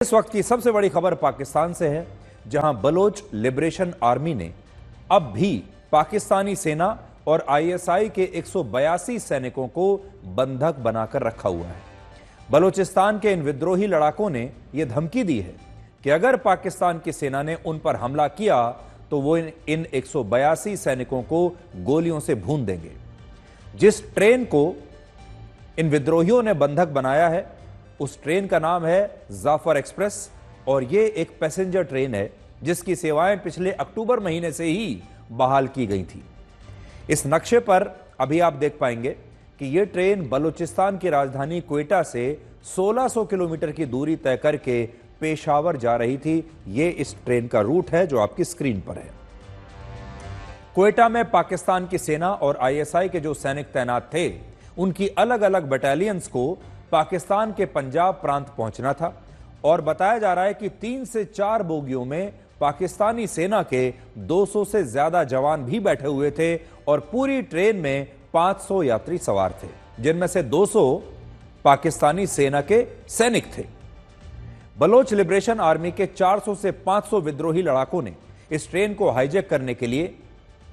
इस वक्त की सबसे बड़ी खबर पाकिस्तान से है, जहां बलोच लिबरेशन आर्मी ने अब भी पाकिस्तानी सेना और आईएसआई के 182 सैनिकों को बंधक बनाकर रखा हुआ है। बलोचिस्तान के इन विद्रोही लड़ाकों ने यह धमकी दी है कि अगर पाकिस्तान की सेना ने उन पर हमला किया तो वो इन 182 सैनिकों को गोलियों से भून देंगे। जिस ट्रेन को इन विद्रोहियों ने बंधक बनाया है उस ट्रेन का नाम है जाफर एक्सप्रेस और यह एक पैसेंजर ट्रेन है जिसकी सेवाएं पिछले अक्टूबर महीने से ही बहाल की गई थी। इस नक्शे पर अभी आप देख पाएंगे कि यह ट्रेन बलूचिस्तान की राजधानी क्वेटा से 1600 किलोमीटर की दूरी तय करके पेशावर जा रही थी। यह इस ट्रेन का रूट है जो आपकी स्क्रीन पर है। क्वेटा में पाकिस्तान की सेना और आईएसआई के जो सैनिक तैनात थे उनकी अलग अलग बटालियंस को पाकिस्तान के पंजाब प्रांत पहुंचना था और बताया जा रहा है कि 3 से 4 बोगियों में पाकिस्तानी सेना के 200 से ज्यादा जवान भी बैठे हुए थे और पूरी ट्रेन में 500 यात्री सवार थे, जिनमें से 200 पाकिस्तानी सेना के सैनिक थे। बलोच लिबरेशन आर्मी के 400 से 500 विद्रोही लड़ाकों ने इस ट्रेन को हाईजैक करने के लिए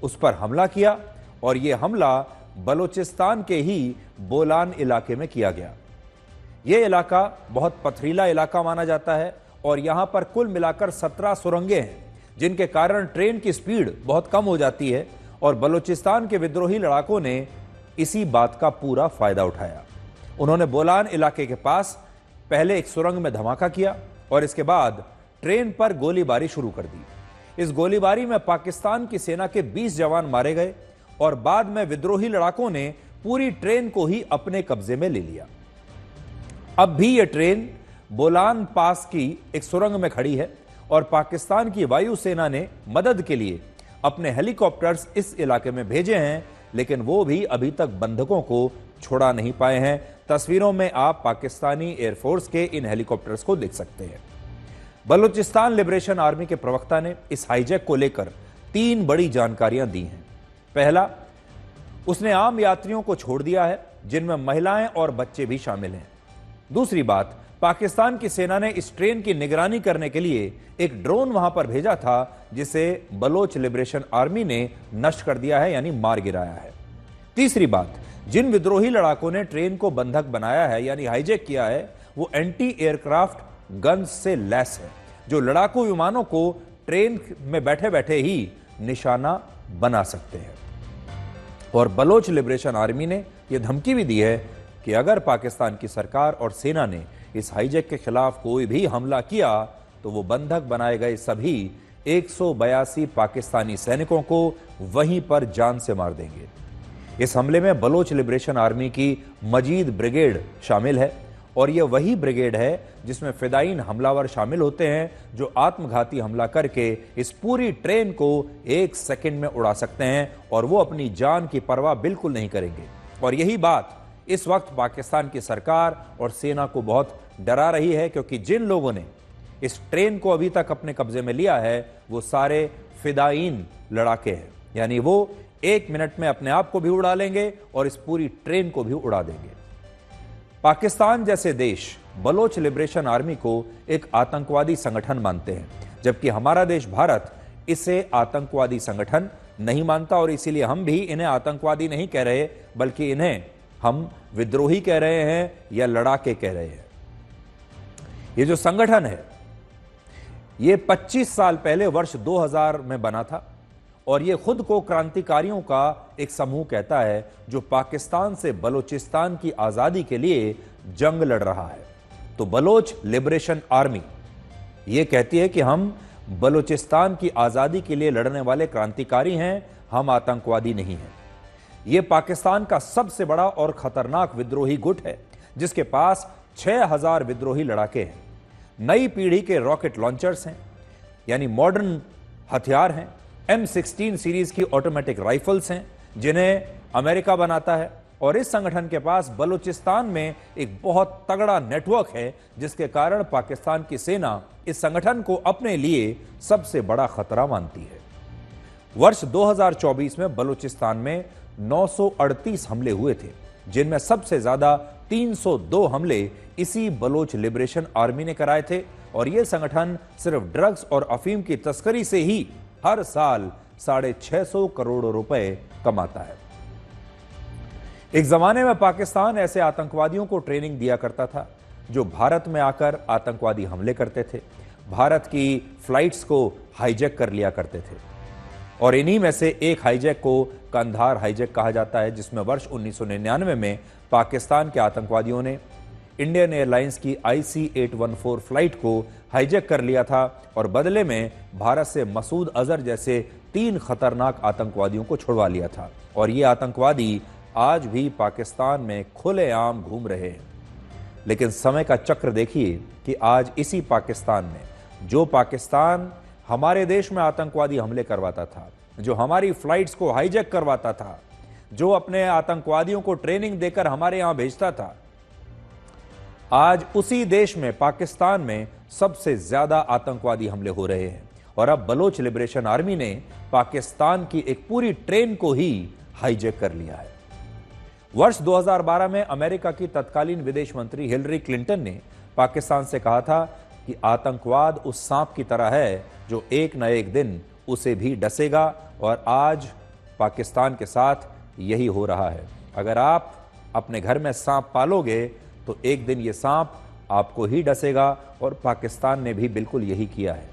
उस पर हमला किया और यह हमला बलोचिस्तान के ही बोलान इलाके में किया गया। यह इलाका बहुत पथरीला इलाका माना जाता है और यहां पर कुल मिलाकर 17 सुरंगें हैं, जिनके कारण ट्रेन की स्पीड बहुत कम हो जाती है और बलूचिस्तान के विद्रोही लड़ाकों ने इसी बात का पूरा फायदा उठाया। उन्होंने बोलान इलाके के पास पहले एक सुरंग में धमाका किया और इसके बाद ट्रेन पर गोलीबारी शुरू कर दी। इस गोलीबारी में पाकिस्तान की सेना के 20 जवान मारे गए और बाद में विद्रोही लड़ाकों ने पूरी ट्रेन को ही अपने कब्जे में ले लिया। अब भी यह ट्रेन बोलान पास की एक सुरंग में खड़ी है और पाकिस्तान की वायुसेना ने मदद के लिए अपने हेलीकॉप्टर्स इस इलाके में भेजे हैं, लेकिन वो भी अभी तक बंधकों को छोड़ा नहीं पाए हैं। तस्वीरों में आप पाकिस्तानी एयरफोर्स के इन हेलीकॉप्टर्स को देख सकते हैं। बलूचिस्तान लिबरेशन आर्मी के प्रवक्ता ने इस हाईजैक को लेकर 3 बड़ी जानकारियां दी हैं। पहला, उसने आम यात्रियों को छोड़ दिया है, जिनमें महिलाएं और बच्चे भी शामिल हैं। दूसरी बात, पाकिस्तान की सेना ने इस ट्रेन की निगरानी करने के लिए एक ड्रोन वहां पर भेजा था, जिसे बलोच लिबरेशन आर्मी ने नष्ट कर दिया है, यानी मार गिराया है। तीसरी बात, जिन विद्रोही लड़ाकों ने ट्रेन को बंधक बनाया है यानी हाईजैक किया है, वो एंटी एयरक्राफ्ट गन्स से लैस है, जो लड़ाकू विमानों को ट्रेन में बैठे बैठे ही निशाना बना सकते हैं। और बलोच लिबरेशन आर्मी ने यह धमकी भी दी है कि अगर पाकिस्तान की सरकार और सेना ने इस हाईजैक के खिलाफ कोई भी हमला किया तो वो बंधक बनाए गए सभी 182 पाकिस्तानी सैनिकों को वहीं पर जान से मार देंगे। इस हमले में बलोच लिबरेशन आर्मी की मजीद ब्रिगेड शामिल है और यह वही ब्रिगेड है जिसमें फिदायीन हमलावर शामिल होते हैं, जो आत्मघाती हमला करके इस पूरी ट्रेन को 1 सेकंड में उड़ा सकते हैं और वो अपनी जान की परवाह बिल्कुल नहीं करेंगे। और यही बात इस वक्त पाकिस्तान की सरकार और सेना को बहुत डरा रही है, क्योंकि जिन लोगों ने इस ट्रेन को अभी तक अपने कब्जे में लिया है वो सारे फिदायीन लड़ाके हैं, यानी वो 1 मिनट में अपने आप को भी उड़ा लेंगे और इस पूरी ट्रेन को भी उड़ा देंगे। पाकिस्तान जैसे देश बलोच लिबरेशन आर्मी को एक आतंकवादी संगठन मानते हैं, जबकि हमारा देश भारत इसे आतंकवादी संगठन नहीं मानता और इसीलिए हम भी इन्हें आतंकवादी नहीं कह रहे, बल्कि इन्हें हम विद्रोही कह रहे हैं या लड़ाके कह रहे हैं। ये जो संगठन है ये 25 साल पहले वर्ष 2000 में बना था और ये खुद को क्रांतिकारियों का एक समूह कहता है जो पाकिस्तान से बलूचिस्तान की आजादी के लिए जंग लड़ रहा है। तो बलोच लिबरेशन आर्मी ये कहती है कि हम बलूचिस्तान की आजादी के लिए लड़ने वाले क्रांतिकारी हैं, हम आतंकवादी नहीं हैं। यह पाकिस्तान का सबसे बड़ा और खतरनाक विद्रोही गुट है, जिसके पास 6000 विद्रोही लड़ाके हैं। नई पीढ़ी के रॉकेट लॉन्चर्स हैं, यानी मॉडर्न हथियार हैं। M16 सीरीज की ऑटोमेटिक राइफल्स हैं, जिन्हें अमेरिका बनाता है। और इस संगठन के पास बलूचिस्तान में एक बहुत तगड़ा नेटवर्क है, जिसके कारण पाकिस्तान की सेना इस संगठन को अपने लिए सबसे बड़ा खतरा मानती है। वर्ष 2024 में बलूचिस्तान में 938 हमले हुए थे, जिनमें सबसे ज्यादा 302 हमले इसी बलोच लिबरेशन आर्मी ने कराए थे और यह संगठन सिर्फ ड्रग्स और अफीम की तस्करी से ही हर साल 650 करोड़ रुपए कमाता है। एक जमाने में पाकिस्तान ऐसे आतंकवादियों को ट्रेनिंग दिया करता था जो भारत में आकर आतंकवादी हमले करते थे, भारत की फ्लाइट्स को हाईजैक कर लिया करते थे। और इन्हीं में से एक हाईजैक को कंधार हाईजैक कहा जाता है, जिसमें वर्ष 1999 में पाकिस्तान के आतंकवादियों ने इंडियन एयरलाइंस की IC-814 फ्लाइट को हाईजैक कर लिया था और बदले में भारत से मसूद अजहर जैसे 3 खतरनाक आतंकवादियों को छुड़वा लिया था। और ये आतंकवादी आज भी पाकिस्तान में खुलेआम घूम रहे हैं। लेकिन समय का चक्र देखिए कि आज इसी पाकिस्तान में, जो पाकिस्तान हमारे देश में आतंकवादी हमले करवाता था, जो हमारी फ्लाइट्स को हाईजैक करवाता था, जो अपने आतंकवादियों को ट्रेनिंग देकर हमारे यहां भेजता था, आज उसी देश में पाकिस्तान में सबसे ज्यादा आतंकवादी हमले हो रहे हैं। और अब बलोच लिबरेशन आर्मी ने पाकिस्तान की एक पूरी ट्रेन को ही हाईजैक कर लिया है। वर्ष 2012 में अमेरिका की तत्कालीन विदेश मंत्री हिलरी क्लिंटन ने पाकिस्तान से कहा था कि आतंकवाद उस सांप की तरह है जो एक न एक दिन उसे भी डसेगा, और आज पाकिस्तान के साथ यही हो रहा है। अगर आप अपने घर में सांप पालोगे तो एक दिन ये सांप आपको ही डसेगा, और पाकिस्तान ने भी बिल्कुल यही किया है।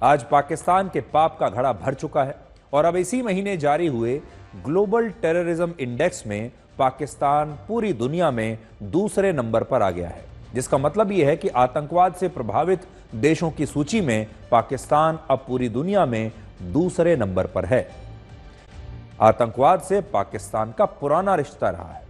आज पाकिस्तान के पाप का घड़ा भर चुका है और अब इसी महीने जारी हुए ग्लोबल टेररिज्म इंडेक्स में पाकिस्तान पूरी दुनिया में दूसरे नंबर पर आ गया है, जिसका मतलब यह है कि आतंकवाद से प्रभावित देशों की सूची में पाकिस्तान अब पूरी दुनिया में दूसरे नंबर पर है। आतंकवाद से पाकिस्तान का पुराना रिश्ता रहा है।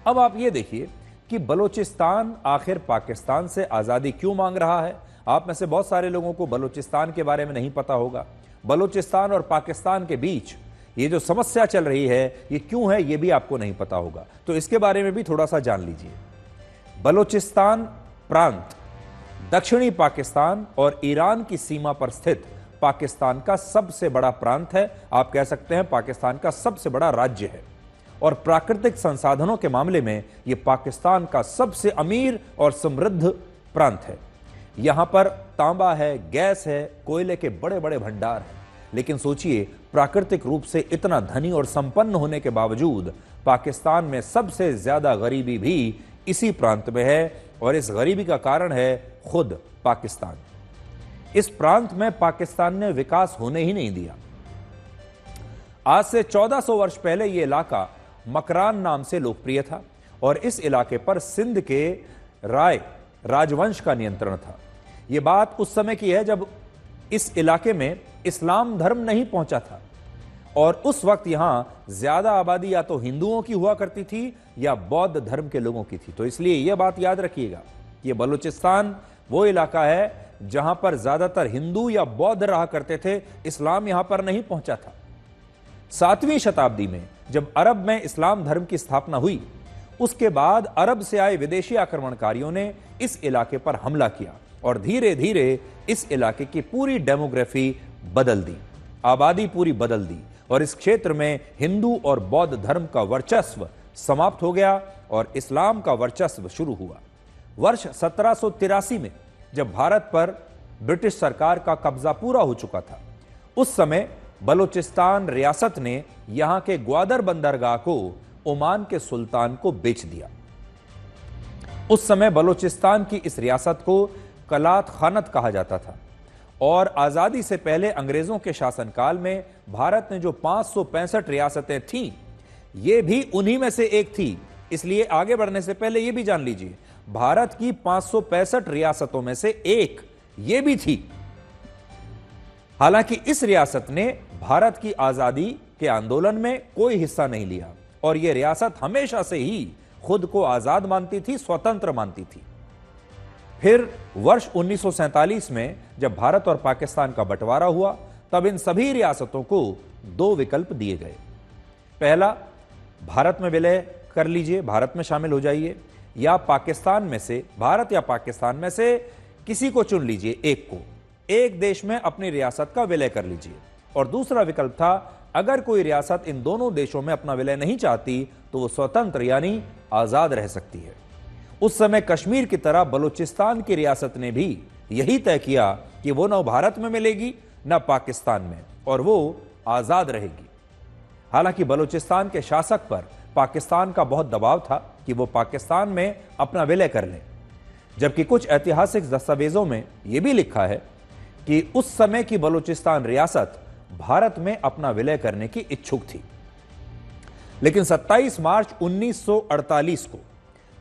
अब आप ये देखिए कि बलूचिस्तान आखिर पाकिस्तान से आजादी क्यों मांग रहा है। आप में से बहुत सारे लोगों को बलूचिस्तान के बारे में नहीं पता होगा। बलूचिस्तान और पाकिस्तान के बीच ये जो समस्या चल रही है ये क्यों है, ये भी आपको नहीं पता होगा, तो इसके बारे में भी थोड़ा सा जान लीजिए। बलूचिस्तान प्रांत दक्षिणी पाकिस्तान और ईरान की सीमा पर स्थित पाकिस्तान का सबसे बड़ा प्रांत है। आप कह सकते हैं पाकिस्तान का सबसे बड़ा राज्य है, और प्राकृतिक संसाधनों के मामले में यह पाकिस्तान का सबसे अमीर और समृद्ध प्रांत है। यहां पर तांबा है, गैस है, कोयले के बड़े बड़े भंडार हैं। लेकिन सोचिए, प्राकृतिक रूप से इतना धनी और संपन्न होने के बावजूद पाकिस्तान में सबसे ज्यादा गरीबी भी इसी प्रांत में है, और इस गरीबी का कारण है खुद पाकिस्तान। इस प्रांत में पाकिस्तान ने विकास होने ही नहीं दिया। आज से 1400 वर्ष पहले यह इलाका मकरान नाम से लोकप्रिय था, और इस इलाके पर सिंध के राय राजवंश का नियंत्रण था। यह बात उस समय की है जब इस इलाके में इस्लाम धर्म नहीं पहुंचा था, और उस वक्त यहां ज्यादा आबादी या तो हिंदुओं की हुआ करती थी या बौद्ध धर्म के लोगों की थी। तो इसलिए यह बात याद रखिएगा, यह बलूचिस्तान वो इलाका है जहां पर ज्यादातर हिंदू या बौद्ध रहा करते थे, इस्लाम यहां पर नहीं पहुंचा था। 7वीं शताब्दी में जब अरब में इस्लाम धर्म की स्थापना हुई, उसके बाद अरब से आए विदेशी आक्रमणकारियों ने इस इलाके पर हमला किया, और धीरे धीरे इस इलाके की पूरी डेमोग्राफी बदल दी, आबादी पूरी बदल दी, और इस क्षेत्र में हिंदू और बौद्ध धर्म का वर्चस्व समाप्त हो गया और इस्लाम का वर्चस्व शुरू हुआ। वर्ष 1783 में जब भारत पर ब्रिटिश सरकार का कब्जा पूरा हो चुका था, उस समय बलूचिस्तान रियासत ने यहां के ग्वादर बंदरगाह को ओमान के सुल्तान को बेच दिया। उस समय बलूचिस्तान की इस रियासत को कलात खानत कहा जाता था, और आजादी से पहले अंग्रेजों के शासनकाल में भारत ने जो 565 रियासतें थीं, ये भी उन्हीं में से एक थी। इसलिए आगे बढ़ने से पहले यह भी जान लीजिए, भारत की 565 रियासतों में से एक ये भी थी। हालांकि इस रियासत ने भारत की आजादी के आंदोलन में कोई हिस्सा नहीं लिया, और यह रियासत हमेशा से ही खुद को आजाद मानती थी, स्वतंत्र मानती थी। फिर वर्ष 1947 में जब भारत और पाकिस्तान का बंटवारा हुआ, तब इन सभी रियासतों को 2 विकल्प दिए गए। पहला, भारत में विलय कर लीजिए, भारत में शामिल हो जाइए, या पाकिस्तान में से, भारत या पाकिस्तान में से किसी को चुन लीजिए, एक को, एक देश में अपनी रियासत का विलय कर लीजिए। और दूसरा विकल्प था, अगर कोई रियासत इन दोनों देशों में अपना विलय नहीं चाहती तो वो स्वतंत्र यानी आजाद रह सकती है। उस समय कश्मीर की तरह बलूचिस्तान की रियासत ने भी यही तय किया कि वो न भारत में मिलेगी न पाकिस्तान में, और वो आजाद रहेगी। हालांकि बलूचिस्तान के शासक पर पाकिस्तान का बहुत दबाव था कि वो पाकिस्तान में अपना विलय कर लें, जबकि कुछ ऐतिहासिक दस्तावेजों में यह भी लिखा है कि उस समय की बलूचिस्तान रियासत भारत में अपना विलय करने की इच्छुक थी। लेकिन 27 मार्च 1948 को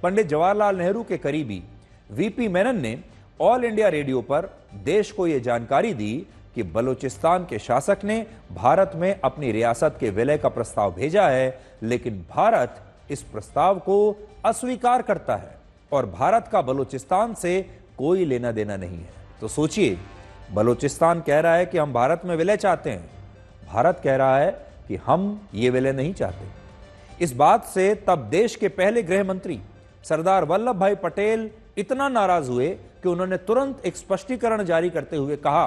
पंडित जवाहरलाल नेहरू के करीबी वीपी मेनन ने ऑल इंडिया रेडियो पर देश को यह जानकारी दी कि बलूचिस्तान के शासक ने भारत में अपनी रियासत के विलय का प्रस्ताव भेजा है, लेकिन भारत इस प्रस्ताव को अस्वीकार करता है और भारत का बलूचिस्तान से कोई लेना देना नहीं है। तो सोचिए, बलूचिस्तान कह रहा है कि हम भारत में विलय चाहते हैं, भारत कह रहा है कि हम ये विलय नहीं चाहते। इस बात से तब देश के पहले गृह मंत्री सरदार वल्लभ भाई पटेल इतना नाराज हुए कि उन्होंने तुरंत एक स्पष्टीकरण जारी करते हुए कहा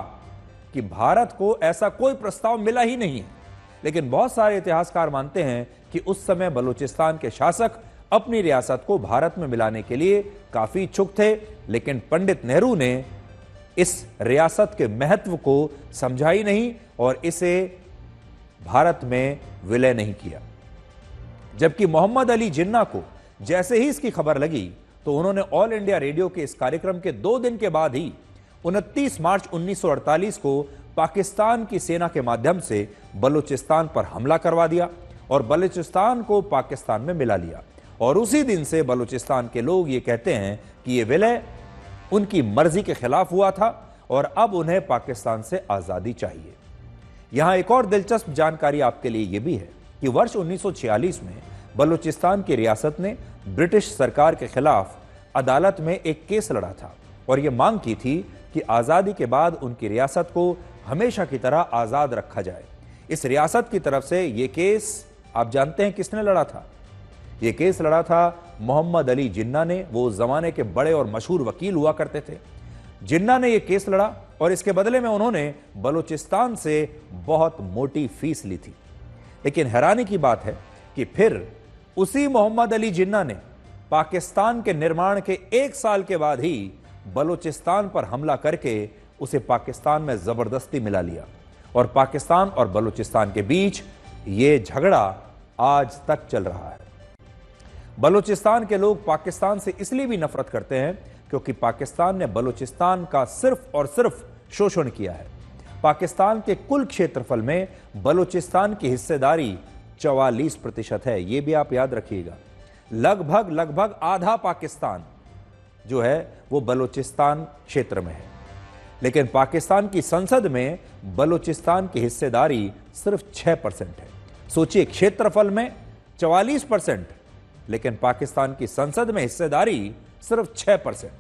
कि भारत को ऐसा कोई प्रस्ताव मिला ही नहीं है। लेकिन बहुत सारे इतिहासकार मानते हैं कि उस समय बलूचिस्तान के शासक अपनी रियासत को भारत में मिलाने के लिए काफी इच्छुक थे, लेकिन पंडित नेहरू ने इस रियासत के महत्व को समझा ही नहीं और इसे भारत में विलय नहीं किया। जबकि मोहम्मद अली जिन्ना को जैसे ही इसकी खबर लगी तो उन्होंने ऑल इंडिया रेडियो के इस कार्यक्रम के 2 दिन के बाद ही 29 मार्च 1948 को पाकिस्तान की सेना के माध्यम से बलूचिस्तान पर हमला करवा दिया और बलूचिस्तान को पाकिस्तान में मिला लिया। और उसी दिन से बलूचिस्तान के लोग ये कहते हैं कि यह विलय उनकी मर्जी के खिलाफ हुआ था और अब उन्हें पाकिस्तान से आजादी चाहिए। यहां एक और दिलचस्प जानकारी आपके लिए यह भी है कि वर्ष 1946 में बलूचिस्तान की रियासत ने ब्रिटिश सरकार के खिलाफ अदालत में एक केस लड़ा था और यह मांग की थी कि आजादी के बाद उनकी रियासत को हमेशा की तरह आजाद रखा जाए। इस रियासत की तरफ से यह केस आप जानते हैं किसने लड़ा था? यह केस लड़ा था मोहम्मद अली जिन्ना ने। वो उस जमाने के बड़े और मशहूर वकील हुआ करते थे। जिन्ना ने यह केस लड़ा और इसके बदले में उन्होंने बलूचिस्तान से बहुत मोटी फीस ली थी। लेकिन हैरानी की बात है कि फिर उसी मोहम्मद अली जिन्ना ने पाकिस्तान के निर्माण के 1 साल के बाद ही बलूचिस्तान पर हमला करके उसे पाकिस्तान में जबरदस्ती मिला लिया और पाकिस्तान और बलूचिस्तान के बीच यह झगड़ा आज तक चल रहा है। बलूचिस्तान के लोग पाकिस्तान से इसलिए भी नफरत करते हैं क्योंकि पाकिस्तान ने बलूचिस्तान का सिर्फ और सिर्फ शोषण किया है। पाकिस्तान के कुल क्षेत्रफल में बलूचिस्तान की हिस्सेदारी 44% है। यह भी आप याद रखिएगा। लगभग आधा पाकिस्तान जो है वो बलूचिस्तान क्षेत्र में है। लेकिन पाकिस्तान की संसद में बलूचिस्तान की हिस्सेदारी सिर्फ 6% है। सोचिए, क्षेत्रफल में 44%, लेकिन पाकिस्तान की संसद में हिस्सेदारी सिर्फ 6%।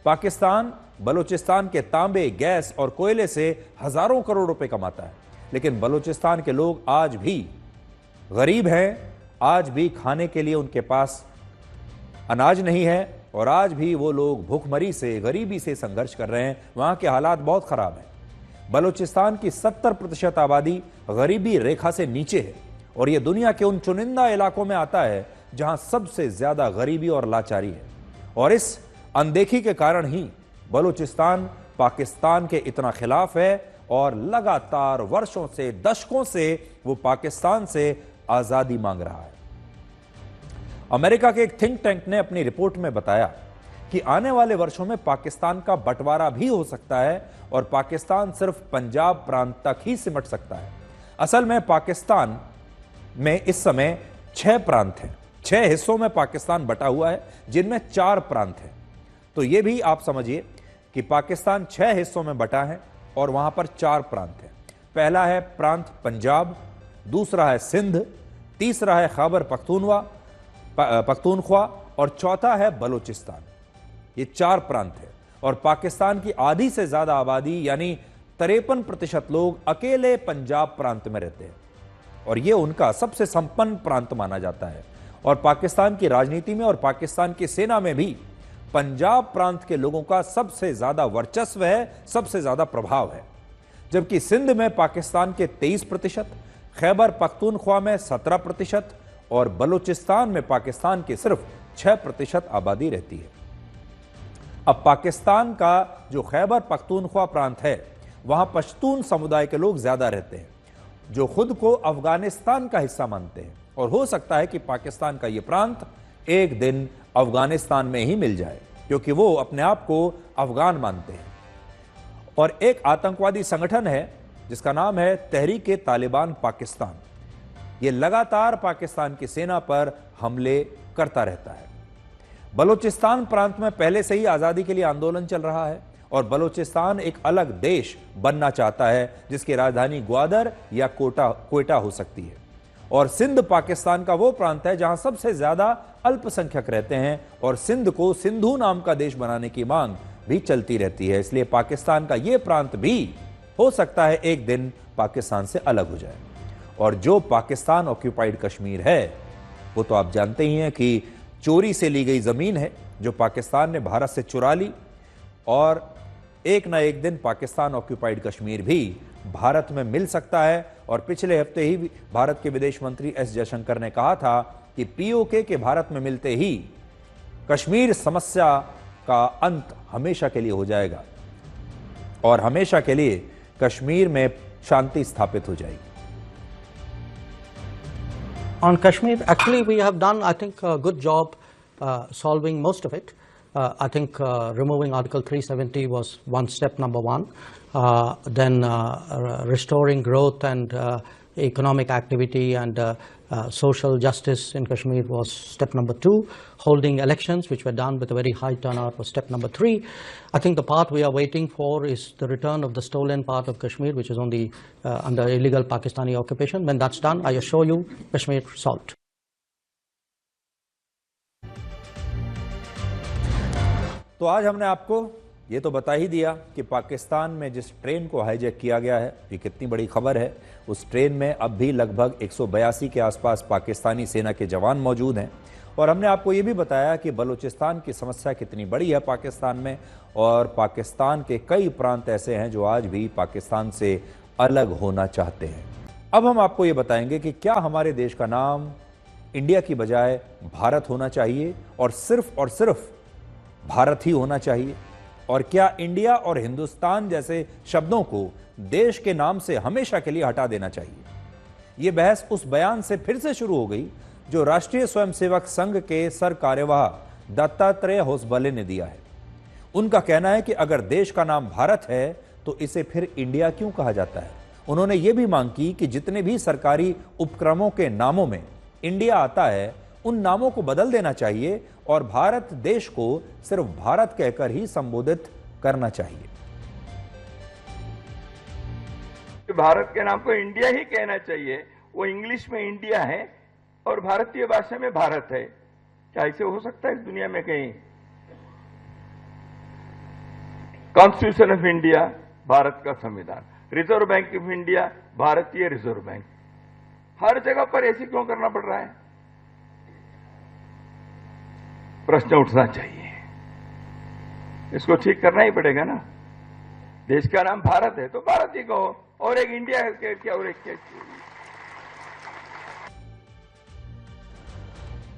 पाकिस्तान बलूचिस्तान के तांबे, गैस और कोयले से हजारों करोड़ रुपए कमाता है, लेकिन बलूचिस्तान के लोग आज भी गरीब हैं। आज भी खाने के लिए उनके पास अनाज नहीं है और आज भी वो लोग भूखमरी से, गरीबी से संघर्ष कर रहे हैं। वहां के हालात बहुत खराब हैं। बलूचिस्तान की 70% आबादी गरीबी रेखा से नीचे है और यह दुनिया के उन चुनिंदा इलाकों में आता है जहां सबसे ज्यादा गरीबी और लाचारी है। और इस अनदेखी के कारण ही बलूचिस्तान पाकिस्तान के इतना खिलाफ है और लगातार वर्षों से, दशकों से वो पाकिस्तान से आजादी मांग रहा है। अमेरिका के एक थिंक टैंक ने अपनी रिपोर्ट में बताया कि आने वाले वर्षों में पाकिस्तान का बंटवारा भी हो सकता है और पाकिस्तान सिर्फ पंजाब प्रांत तक ही सिमट सकता है। असल में पाकिस्तान में इस समय 6 प्रांत हैं। 6 हिस्सों में पाकिस्तान बटा हुआ है, जिनमें 4 प्रांत हैं। तो यह भी आप समझिए कि पाकिस्तान 6 हिस्सों में बटा है और वहां पर 4 प्रांत हैं। पहला है प्रांत पंजाब, दूसरा है सिंध, तीसरा है खैबर पख्तूनख्वा और चौथा है बलूचिस्तान। ये 4 प्रांत है और पाकिस्तान की आधी से ज्यादा आबादी यानी 53% लोग अकेले पंजाब प्रांत में रहते हैं और यह उनका सबसे संपन्न प्रांत माना जाता है। और पाकिस्तान की राजनीति में और पाकिस्तान की सेना में भी पंजाब प्रांत के लोगों का सबसे ज्यादा वर्चस्व है, सबसे ज्यादा प्रभाव है। जबकि सिंध में पाकिस्तान के 23%, खैबर पख्तूनख्वा में 17% और बलूचिस्तान में पाकिस्तान के सिर्फ 6% आबादी रहती है। अब पाकिस्तान का जो खैबर पख्तूनख्वा प्रांत है, वहां पश्तून समुदाय के लोग ज्यादा रहते हैं, जो खुद को अफगानिस्तान का हिस्सा मानते हैं, और हो सकता है कि पाकिस्तान का यह प्रांत एक दिन अफगानिस्तान में ही मिल जाए, क्योंकि वो अपने आप को अफगान मानते हैं। और एक आतंकवादी संगठन है जिसका नाम है तहरीक-ए-तालिबान पाकिस्तान। यह लगातार पाकिस्तान की सेना पर हमले करता रहता है। बलूचिस्तान प्रांत में पहले से ही आजादी के लिए आंदोलन चल रहा है, और बलूचिस्तान एक अलग देश बनना चाहता है जिसकी राजधानी ग्वादर या कोयटा हो सकती है। और सिंध पाकिस्तान का वो प्रांत है जहां सबसे ज्यादा अल्पसंख्यक रहते हैं, और सिंध को सिंधु नाम का देश बनाने की मांग भी चलती रहती है। इसलिए पाकिस्तान का यह प्रांत भी हो सकता है एक दिन पाकिस्तान से अलग हो जाए। और जो पाकिस्तान ऑक्यूपाइड कश्मीर है, वो तो आप जानते ही हैं कि चोरी से ली गई जमीन है, जो पाकिस्तान ने भारत से चुरा ली, और एक ना एक दिन पाकिस्तान ऑक्यूपाइड कश्मीर भी भारत में मिल सकता है। और पिछले हफ्ते ही भारत के विदेश मंत्री एस जयशंकर ने कहा था कि पीओके के भारत में मिलते ही कश्मीर समस्या का अंत हमेशा के लिए हो जाएगा, और हमेशा के लिए कश्मीर में शांति स्थापित हो जाएगी। On Kashmir, actually we have done, I think, a good job solving most of it. I think removing Article 370 was one step, number one. Then restoring growth and economic activity and social justice in Kashmir was step number two. Holding elections, which were done with a very high turnout, was step number three. I think the part we are waiting for is the return of the stolen part of Kashmir, which is on the under illegal Pakistani occupation. When that's done, I assure you, Kashmir solved. तो आज हमने आपको ये तो बता ही दिया कि पाकिस्तान में जिस ट्रेन को हाईजैक किया गया है, ये कितनी बड़ी खबर है। उस ट्रेन में अब भी लगभग 182 के आसपास पाकिस्तानी सेना के जवान मौजूद हैं। और हमने आपको ये भी बताया कि बलूचिस्तान की समस्या कितनी बड़ी है पाकिस्तान में, और पाकिस्तान के कई प्रांत ऐसे हैं जो आज भी पाकिस्तान से अलग होना चाहते हैं। अब हम आपको ये बताएंगे कि क्या हमारे देश का नाम इंडिया की बजाय भारत होना चाहिए, और सिर्फ भारत ही होना चाहिए, और क्या इंडिया और हिंदुस्तान जैसे शब्दों को देश के नाम से हमेशा के लिए हटा देना चाहिए। यह बहस उस बयान से फिर से शुरू हो गई जो राष्ट्रीय स्वयंसेवक संघ के सर कार्यवाह दत्तात्रेय होसबले ने दिया है। उनका कहना है कि अगर देश का नाम भारत है तो इसे फिर इंडिया क्यों कहा जाता है। उन्होंने ये भी मांग की कि जितने भी सरकारी उपक्रमों के नामों में इंडिया आता है, उन नामों को बदल देना चाहिए और भारत देश को सिर्फ भारत कहकर ही संबोधित करना चाहिए। भारत के नाम को इंडिया ही कहना चाहिए। वो इंग्लिश में इंडिया है और भारतीय भाषा में भारत है। क्या ऐसे हो सकता है इस दुनिया में कहीं? कॉन्स्टिट्यूशन ऑफ इंडिया भारत का संविधान, रिजर्व बैंक ऑफ इंडिया भारतीय रिजर्व बैंक, हर जगह पर ऐसे क्यों करना पड़ रहा है? प्रश्न उठना चाहिए। इसको ठीक करना ही पड़ेगा ना। देश का नाम भारत है तो भारत ही कहो, और एक इंडिया क्या और एक क्या।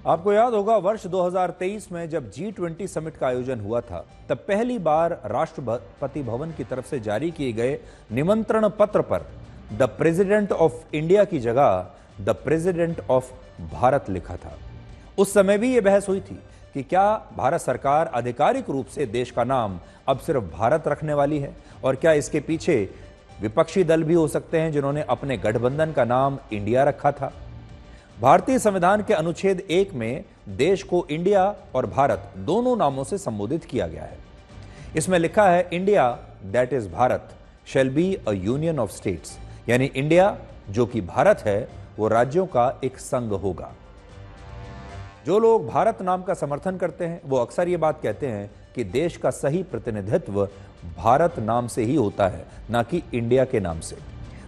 आपको याद होगा वर्ष 2023 में जब G20 समिट का आयोजन हुआ था, तब पहली बार राष्ट्रपति भवन की तरफ से जारी किए गए निमंत्रण पत्र पर द प्रेसिडेंट ऑफ इंडिया की जगह द प्रेसिडेंट ऑफ भारत लिखा था। उस समय भी यह बहस हुई थी कि क्या भारत सरकार आधिकारिक रूप से देश का नाम अब सिर्फ भारत रखने वाली है, और क्या इसके पीछे विपक्षी दल भी हो सकते हैं जिन्होंने अपने गठबंधन का नाम इंडिया रखा था। भारतीय संविधान के अनुच्छेद 1 में देश को इंडिया और भारत दोनों नामों से संबोधित किया गया है। इसमें लिखा है, India that is Bharat shall be a union of states, यानी इंडिया जो कि भारत है वो राज्यों का एक संघ होगा। जो लोग भारत नाम का समर्थन करते हैं वो अक्सर ये बात कहते हैं कि देश का सही प्रतिनिधित्व भारत नाम से ही होता है, ना कि इंडिया के नाम से।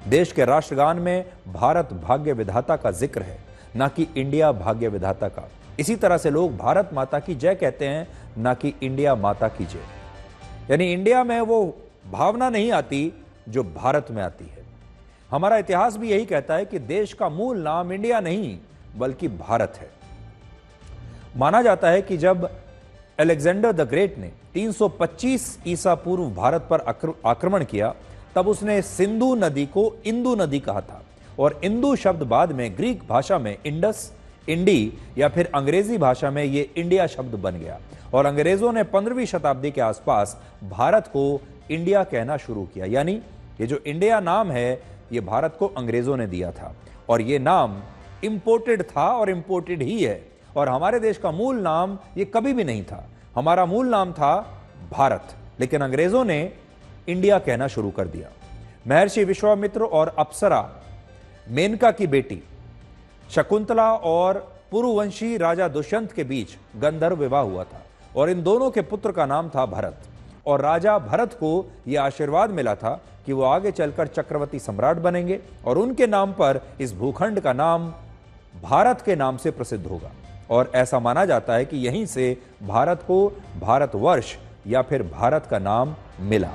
देश के राष्ट्रगान में भारत भाग्य विधाता का जिक्र है, ना कि इंडिया भाग्य विधाता का। इसी तरह से लोग भारत माता की जय कहते हैं, ना कि इंडिया माता की जय। यानी इंडिया में वो भावना नहीं आती जो भारत में आती है। हमारा इतिहास भी यही कहता है कि देश का मूल नाम इंडिया नहीं बल्कि भारत है। माना जाता है कि जब अलेक्जेंडर द ग्रेट ने 325 ईसा पूर्व भारत पर आक्रमण किया, तब उसने सिंधु नदी को इंदु नदी कहा था और इंदु शब्द बाद में ग्रीक भाषा में इंडस, इंडी या फिर अंग्रेजी भाषा में ये इंडिया शब्द बन गया और अंग्रेजों ने 15वीं शताब्दी के आसपास भारत को इंडिया कहना शुरू किया। यानी ये जो इंडिया नाम है ये भारत को अंग्रेजों ने दिया था और ये नाम इंपोर्टेड था और इंपोर्टेड ही है और हमारे देश का मूल नाम ये कभी भी नहीं था। हमारा मूल नाम था भारत, लेकिन अंग्रेजों ने इंडिया कहना शुरू कर दिया। महर्षि विश्वामित्र और अप्सरा मेनका की बेटी शकुंतला और पुरुवंशी राजा दुष्यंत के बीच गंधर्व विवाह हुआ था और इन दोनों के पुत्र का नाम था भरत और राजा भरत को यह आशीर्वाद मिला था कि वो आगे चलकर चक्रवर्ती सम्राट बनेंगे और उनके नाम पर इस भूखंड का नाम भारत के नाम से प्रसिद्ध होगा और ऐसा माना जाता है कि यहीं से भारत को भारतवर्ष या फिर भारत का नाम मिला।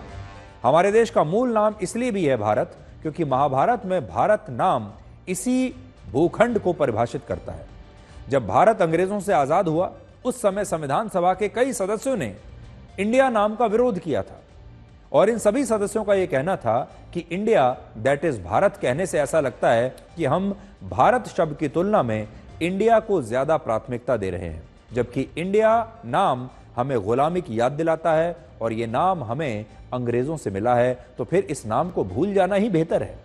हमारे देश का मूल नाम इसलिए भी है भारत क्योंकि महाभारत में भारत नाम इसी भूखंड को परिभाषित करता है। जब भारत अंग्रेजों से आजाद हुआ उस समय संविधान सभा के कई सदस्यों ने इंडिया नाम का विरोध किया था और इन सभी सदस्यों का यह कहना था कि इंडिया दैट इज भारत कहने से ऐसा लगता है कि हम भारत शब्द की तुलना में इंडिया को ज्यादा प्राथमिकता दे रहे हैं, जबकि इंडिया नाम हमें गुलामी की याद दिलाता है और यह नाम हमें अंग्रेजों से मिला है, तो फिर इस नाम को भूल जाना ही बेहतर है।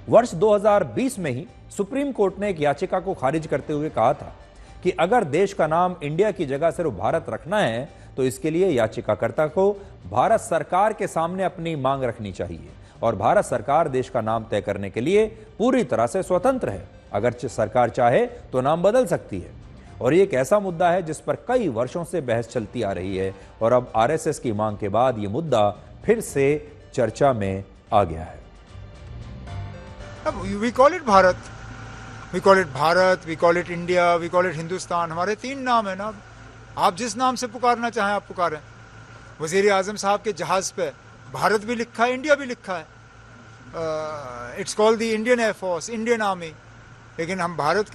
वर्ष 2020 में ही सुप्रीम कोर्ट ने एक याचिका को खारिज करते हुए कहा था कि अगर देश का नाम इंडिया की जगह सिर्फ भारत रखना है तो इसके लिए याचिकाकर्ता को भारत सरकार के सामने अपनी मांग रखनी चाहिए और भारत सरकार देश का नाम तय करने के लिए पूरी तरह से स्वतंत्र है। अगर सरकार चाहे तो नाम बदल सकती है और ये एक ऐसा मुद्दा है जिस पर कई वर्षों से बहस चलती आ रही है और अब आरएसएस की मांग के बाद ये मुद्दा फिर से चर्चा में आ गया है। We call it Bharat, we call it Bharat, we call it India, we call it Hindustan। हमारे 3 नाम है ना, आप जिस नाम से पुकारना चाहें आप पुकारें। वजीर आजम साहब के जहाज पे भारत भी लिखा है, इंडिया भी लिखा है। It's called the Indian air force, Indian army. लेकिन हम भारत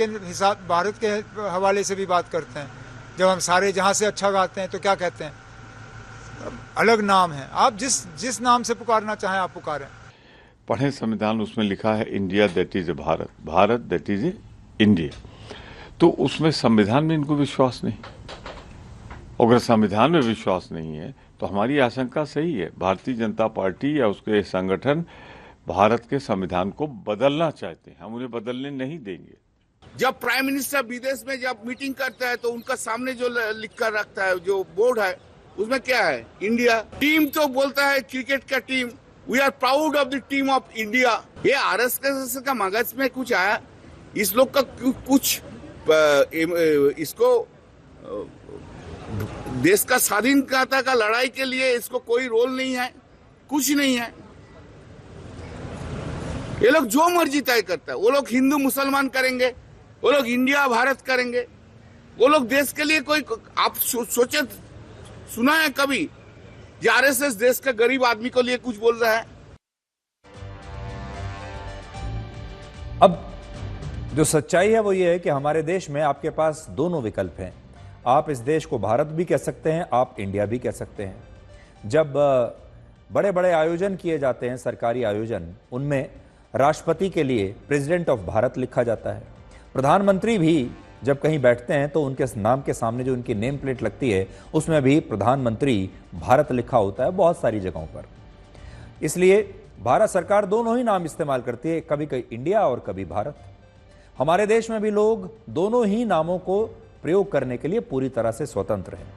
के हवाले से भी बात करते हैं। जब हम सारे जहां से अच्छा गाते हैं तो क्या कहते हैं, अलग नाम है। आप जिस नाम से पुकारना चाहें आप पुकारें। पढ़ें संविधान, उसमें लिखा है India that is a Bharat, Bharat that is a India. तो उसमें संविधान में इनको विश्वास नहीं। अगर संविधान में विश्वास नहीं है तो हमारी आशंका सही है, भारतीय जनता पार्टी या उसके संगठन भारत के संविधान को बदलना चाहते हैं, हम उन्हें बदलने नहीं देंगे। जब प्राइम मिनिस्टर विदेश में जब मीटिंग करता है तो उनका सामने जो लिख कर रखता है, जो बोर्ड है, उसमें क्या है, इंडिया। टीम तो बोलता है क्रिकेट का team, we are proud of the team of India. ये आरएसएस का मगज में कुछ आया, इस लोग का कुछ इसको देश का स्वाधीनता का लड़ाई के लिए इसको कोई रोल नहीं है, कुछ नहीं है। ये लोग जो मर्जी तय करता है, वो लोग हिंदू मुसलमान करेंगे, वो लोग इंडिया भारत करेंगे, वो लोग देश के लिए कोई, आप सोचे सुना है कभी आरएसएस देश के गरीब आदमी को लिए कुछ बोल रहा है? अब जो सच्चाई है वो ये है कि हमारे देश में आपके पास दोनों विकल्प हैं। आप इस देश को भारत भी कह सकते हैं, आप इंडिया भी कह सकते हैं। जब बड़े बड़े आयोजन किए जाते हैं, सरकारी आयोजन, उनमें राष्ट्रपति के लिए प्रेसिडेंट ऑफ भारत लिखा जाता है। प्रधानमंत्री भी जब कहीं बैठते हैं तो उनके नाम के सामने जो उनकी नेम प्लेट लगती है उसमें भी प्रधानमंत्री भारत लिखा होता है बहुत सारी जगहों पर। इसलिए भारत सरकार दोनों ही नाम इस्तेमाल करती है, कभी कभी इंडिया और कभी भारत। हमारे देश में भी लोग दोनों ही नामों को प्रयोग करने के लिए पूरी तरह से स्वतंत्र हैं।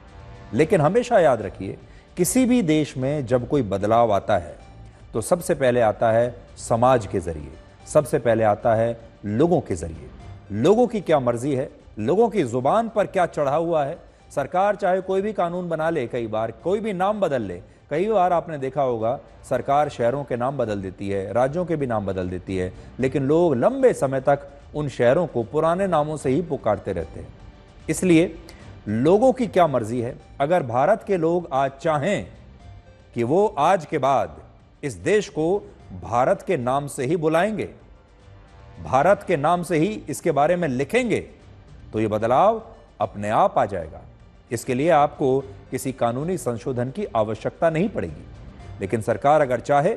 लेकिन हमेशा याद रखिए, किसी भी देश में जब कोई बदलाव आता है तो सबसे पहले आता है समाज के जरिए, सबसे पहले आता है लोगों के जरिए। लोगों की क्या मर्जी है, लोगों की जुबान पर क्या चढ़ा हुआ है। सरकार चाहे कोई भी कानून बना ले, कई बार कोई भी नाम बदल ले, कई बार आपने देखा होगा सरकार शहरों के नाम बदल देती है, राज्यों के भी नाम बदल देती है, लेकिन लोग लंबे समय तक उन शहरों को पुराने नामों से ही पुकारते रहते हैं। इसलिए लोगों की क्या मर्जी है। अगर भारत के लोग आज चाहें कि वो आज के बाद इस देश को भारत के नाम से ही बुलाएंगे, भारत के नाम से ही इसके बारे में लिखेंगे, तो ये बदलाव अपने आप आ जाएगा। इसके लिए आपको किसी कानूनी संशोधन की आवश्यकता नहीं पड़ेगी। लेकिन सरकार अगर चाहे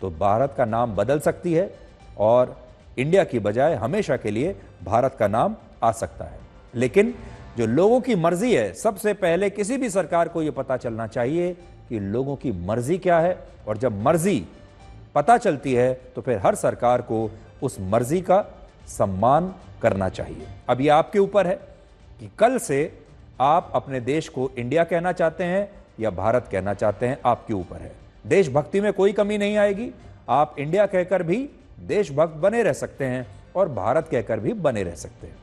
तो भारत का नाम बदल सकती है और इंडिया की बजाय हमेशा के लिए भारत का नाम आ सकता है। लेकिन जो लोगों की मर्जी है, सबसे पहले किसी भी सरकार को यह पता चलना चाहिए कि लोगों की मर्जी क्या है, और जब मर्जी पता चलती है तो फिर हर सरकार को उस मर्जी का सम्मान करना चाहिए। अब यह आपके ऊपर है कि कल से आप अपने देश को इंडिया कहना चाहते हैं या भारत कहना चाहते हैं, आपके ऊपर है। देशभक्ति में कोई कमी नहीं आएगी। आप इंडिया कहकर भी देशभक्त बने रह सकते हैं और भारत कहकर भी बने रह सकते हैं।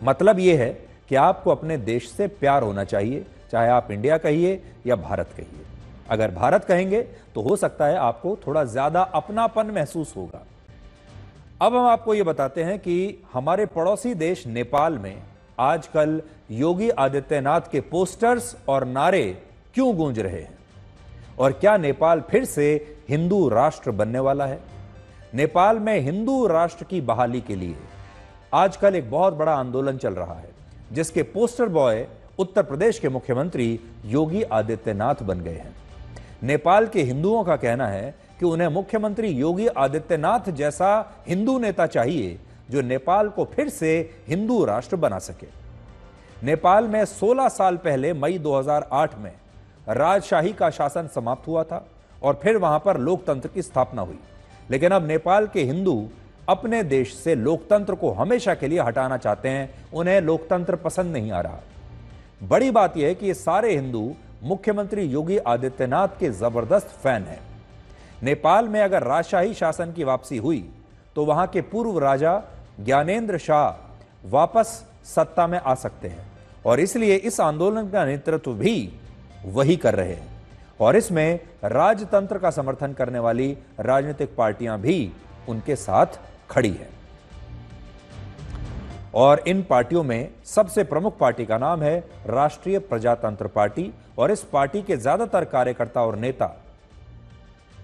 मतलब यह है कि आपको अपने देश से प्यार होना चाहिए, चाहे आप इंडिया कहिए या भारत कहिए। अगर भारत कहेंगे तो हो सकता है आपको थोड़ा ज्यादा अपनापन महसूस होगा। अब हम आपको यह बताते हैं कि हमारे पड़ोसी देश नेपाल में आजकल योगी आदित्यनाथ के पोस्टर्स और नारे क्यों गूंज रहे हैं, और क्या नेपाल फिर से हिंदू राष्ट्र बनने वाला है। नेपाल में हिंदू राष्ट्र की बहाली के लिए आजकल एक बहुत बड़ा आंदोलन चल रहा है, जिसके पोस्टर बॉय उत्तर प्रदेश के मुख्यमंत्री योगी आदित्यनाथ बन गए हैं। नेपाल के हिंदुओं का कहना है कि उन्हें मुख्यमंत्री योगी आदित्यनाथ जैसा हिंदू नेता चाहिए जो नेपाल को फिर से हिंदू राष्ट्र बना सके। नेपाल में 16 साल पहले मई 2008 में राजशाही का शासन समाप्त हुआ था और फिर वहां पर लोकतंत्र की स्थापना हुई। लेकिन अब नेपाल के हिंदू अपने देश से लोकतंत्र को हमेशा के लिए हटाना चाहते हैं। उन्हें लोकतंत्र पसंद नहीं आ रहा। बड़ी बात यह है कि ये सारे हिंदू मुख्यमंत्री योगी आदित्यनाथ के जबरदस्त फैन हैं। नेपाल में अगर राजशाही शासन की वापसी हुई तो वहां के पूर्व राजा ज्ञानेंद्र शाह वापस सत्ता में आ सकते हैं, और इसलिए इस आंदोलन का नेतृत्व भी वही कर रहे हैं। और इसमें राजतंत्र का समर्थन करने वाली राजनीतिक पार्टियां भी उनके साथ खड़ी हैं। और इन पार्टियों में सबसे प्रमुख पार्टी का नाम है राष्ट्रीय प्रजातंत्र पार्टी, और इस पार्टी के ज्यादातर कार्यकर्ता और नेता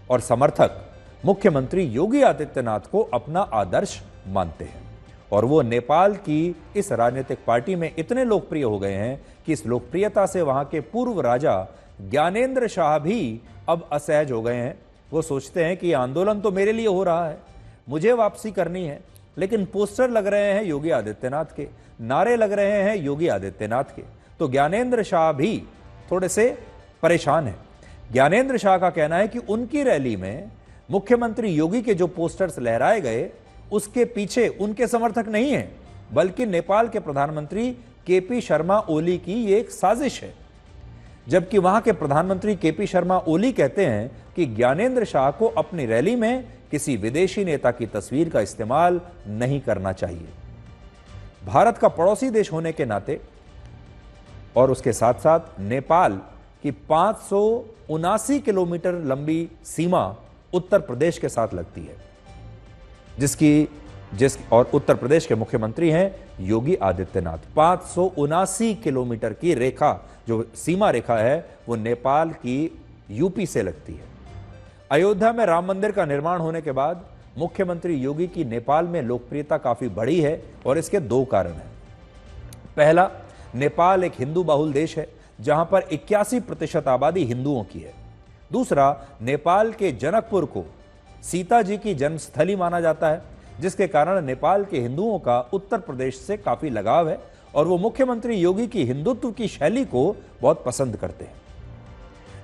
और समर्थक मुख्यमंत्री योगी आदित्यनाथ को अपना आदर्श मानते हैं। और वो नेपाल की इस राजनीतिक पार्टी में इतने लोकप्रिय हो गए हैं कि इस लोकप्रियता से वहां के पूर्व राजा ज्ञानेंद्र शाह भी अब असहज हो गए हैं। वो सोचते हैं कि आंदोलन तो मेरे लिए हो रहा है, मुझे वापसी करनी है, लेकिन पोस्टर लग रहे हैं योगी आदित्यनाथ के, नारे लग रहे हैं योगी आदित्यनाथ के, तो ज्ञानेंद्र शाह भी थोड़े से परेशान हैं। ज्ञानेंद्र शाह का कहना है कि उनकी रैली में मुख्यमंत्री योगी के जो पोस्टर्स लहराए गए उसके पीछे उनके समर्थक नहीं हैं, बल्कि नेपाल के प्रधानमंत्री केपी शर्मा ओली की ये एक साजिश है। जबकि वहां के प्रधानमंत्री केपी शर्मा ओली कहते हैं कि ज्ञानेंद्र शाह को अपनी रैली में किसी विदेशी नेता की तस्वीर का इस्तेमाल नहीं करना चाहिए। भारत का पड़ोसी देश होने के नाते और उसके साथ साथ नेपाल की 579 किलोमीटर लंबी सीमा उत्तर प्रदेश के साथ लगती है, और उत्तर प्रदेश के मुख्यमंत्री हैं योगी आदित्यनाथ। 579 किलोमीटर की रेखा, जो सीमा रेखा है, वो नेपाल की यूपी से लगती है। अयोध्या में राम मंदिर का निर्माण होने के बाद मुख्यमंत्री योगी की नेपाल में लोकप्रियता काफी बढ़ी है, और इसके दो कारण हैं। पहला, नेपाल एक हिंदू बहुल देश है जहां पर 81% आबादी हिंदुओं की है। दूसरा, नेपाल के जनकपुर को सीता जी की जन्मस्थली माना जाता है, जिसके कारण नेपाल के हिंदुओं का उत्तर प्रदेश से काफी लगाव है, और वो मुख्यमंत्री योगी की हिंदुत्व की शैली को बहुत पसंद करते हैं।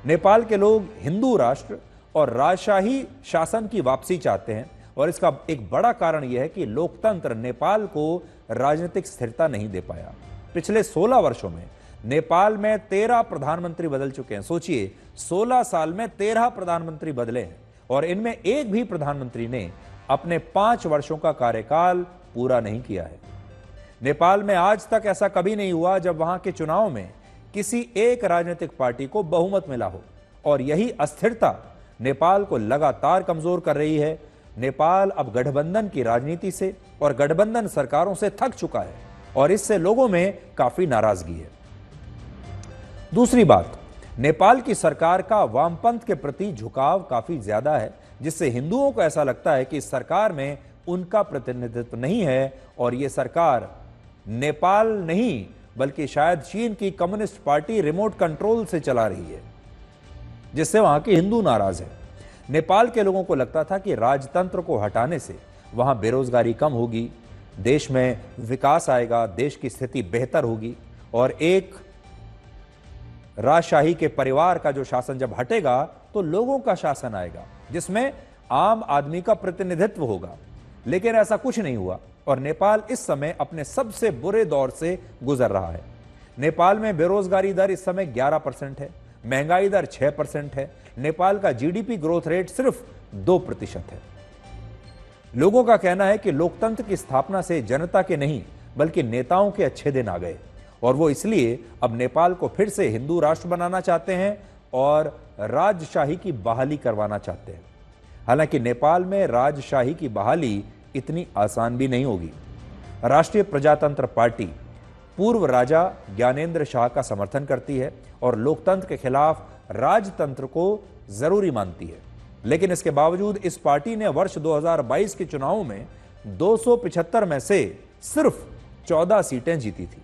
नेपाल के लोग हिंदू राष्ट्र और राजशाही शासन की वापसी चाहते हैं, और इसका एक बड़ा कारण यह है कि लोकतंत्र नेपाल को राजनीतिक स्थिरता नहीं दे पाया। पिछले 16 वर्षों में नेपाल में 13 प्रधानमंत्री बदल चुके हैं। सोचिए, 16 साल में 13 प्रधानमंत्री बदले हैं, और इनमें एक भी प्रधानमंत्री ने अपने 5 वर्षों का कार्यकाल पूरा नहीं किया है। नेपाल में आज तक ऐसा कभी नहीं हुआ जब वहां के चुनाव में किसी एक राजनीतिक पार्टी को बहुमत मिला हो, और यही अस्थिरता नेपाल को लगातार कमजोर कर रही है। नेपाल अब गठबंधन की राजनीति से और गठबंधन सरकारों से थक चुका है, और इससे लोगों में काफी नाराजगी है। दूसरी बात, नेपाल की सरकार का वामपंथ के प्रति झुकाव काफी ज्यादा है, जिससे हिंदुओं को ऐसा लगता है कि इस सरकार में उनका प्रतिनिधित्व नहीं है, और यह सरकार नेपाल नहीं बल्कि शायद चीन की कम्युनिस्ट पार्टी रिमोट कंट्रोल से चला रही है, जिससे वहां के हिंदू नाराज है। नेपाल के लोगों को लगता था कि राजतंत्र को हटाने से वहां बेरोजगारी कम होगी, देश में विकास आएगा, देश की स्थिति बेहतर होगी और एक राजशाही के परिवार का जो शासन जब हटेगा तो लोगों का शासन आएगा जिसमें आम आदमी का प्रतिनिधित्व होगा। लेकिन ऐसा कुछ नहीं हुआ और नेपाल इस समय अपने सबसे बुरे दौर से गुजर रहा है। नेपाल में बेरोजगारी दर इस समय 11% है, महंगाई दर 6% है, नेपाल का जीडीपी ग्रोथ रेट सिर्फ 2% है। लोगों का कहना है कि लोकतंत्र की स्थापना से जनता के नहीं बल्कि नेताओं के अच्छे दिन आ गए और वो इसलिए अब नेपाल को फिर से हिंदू राष्ट्र बनाना चाहते हैं और राजशाही की बहाली करवाना चाहते हैं। हालांकि नेपाल में राजशाही की बहाली इतनी आसान भी नहीं होगी। राष्ट्रीय प्रजातंत्र पार्टी पूर्व राजा ज्ञानेंद्र शाह का समर्थन करती है और लोकतंत्र के खिलाफ राजतंत्र को जरूरी मानती है। लेकिन इसके बावजूद इस पार्टी ने वर्ष 2022 के चुनावों में 275 में से सिर्फ 14 सीटें जीती थी।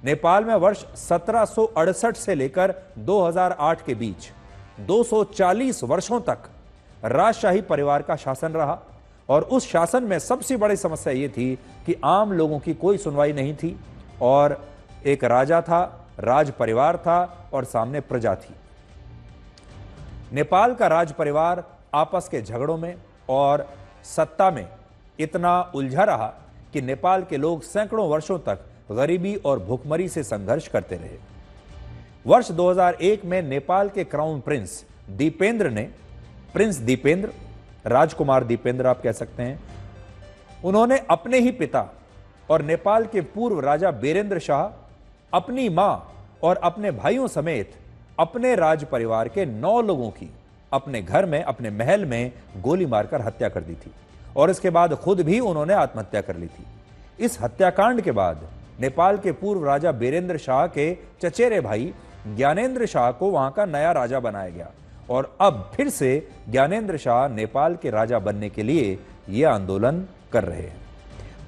नेपाल में वर्ष 1768 से लेकर 2008 के बीच 240 वर्षों तक राजशाही परिवार का शासन रहा और उस शासन में सबसे बड़ी समस्या यह थी कि आम लोगों की कोई सुनवाई नहीं थी और एक राजा था, राज परिवार था और सामने प्रजा थी। नेपाल का राज परिवार आपस के झगड़ों में और सत्ता में इतना उलझा रहा कि नेपाल के लोग सैकड़ों वर्षों तक गरीबी और भूखमरी से संघर्ष करते रहे। वर्ष 2001 में नेपाल के क्राउन प्रिंस दीपेंद्र ने, प्रिंस दीपेंद्र, राजकुमार दीपेंद्र आप कह सकते हैं, उन्होंने अपने ही पिता और नेपाल के पूर्व राजा बीरेंद्र शाह, अपनी मां और अपने भाइयों समेत अपने राज परिवार के 9 लोगों की अपने घर में, अपने महल में गोली मारकर हत्या कर दी थी और इसके बाद खुद भी उन्होंने आत्महत्या कर ली थी। इस हत्याकांड के बाद नेपाल के पूर्व राजा बीरेंद्र शाह के चचेरे भाई ज्ञानेंद्र शाह को वहां का नया राजा बनाया गया और अब फिर से ज्ञानेंद्र शाह नेपाल के राजा बनने के लिए यह आंदोलन कर रहे हैं।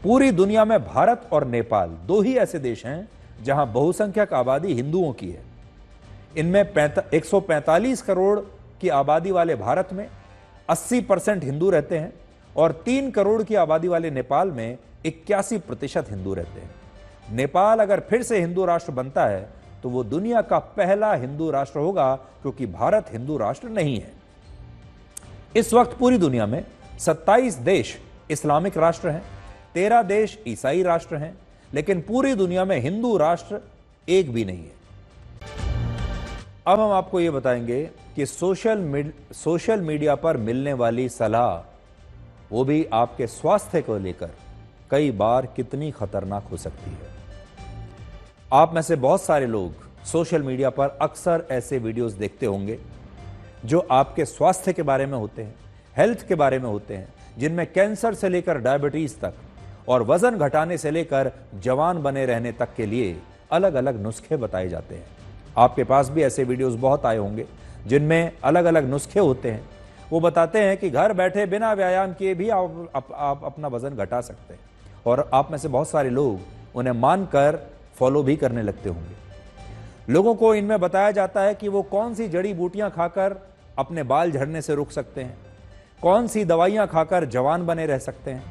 पूरी दुनिया में भारत और नेपाल 2 ही ऐसे देश हैं जहां बहुसंख्यक आबादी हिंदुओं की है। इनमें 145 करोड़ की आबादी वाले भारत में 80% हिंदू रहते हैं और 3 करोड़ की आबादी वाले नेपाल में 81% हिंदू रहते हैं। नेपाल अगर फिर से हिंदू राष्ट्र बनता है तो वो दुनिया का पहला हिंदू राष्ट्र होगा क्योंकि भारत हिंदू राष्ट्र नहीं है। इस वक्त पूरी दुनिया में 27 देश इस्लामिक राष्ट्र हैं, 13 देश ईसाई राष्ट्र हैं, लेकिन पूरी दुनिया में हिंदू राष्ट्र एक भी नहीं है। अब हम आपको यह बताएंगे कि सोशल मीडिया पर मिलने वाली सलाह, वो भी आपके स्वास्थ्य को लेकर, कई बार कितनी खतरनाक हो सकती है। आप में से बहुत सारे लोग सोशल मीडिया पर अक्सर ऐसे वीडियोस देखते होंगे जो आपके स्वास्थ्य के बारे में होते हैं, हेल्थ के बारे में होते हैं, जिनमें कैंसर से लेकर डायबिटीज तक और वजन घटाने से लेकर जवान बने रहने तक के लिए अलग अलग नुस्खे बताए जाते हैं। आपके पास भी ऐसे वीडियोस बहुत आए होंगे जिनमें अलग अलग नुस्खे होते हैं। वो बताते हैं कि घर बैठे बिना व्यायाम किए भी आप अपना वजन घटा सकते हैं और आप में से बहुत सारे लोग उन्हें मानकर फॉलो भी करने लगते होंगे। लोगों को इनमें बताया जाता है कि वो कौन सी जड़ी बूटियां खाकर अपने बाल झड़ने से रुक सकते हैं, कौन सी दवाइयां खाकर जवान बने रह सकते हैं,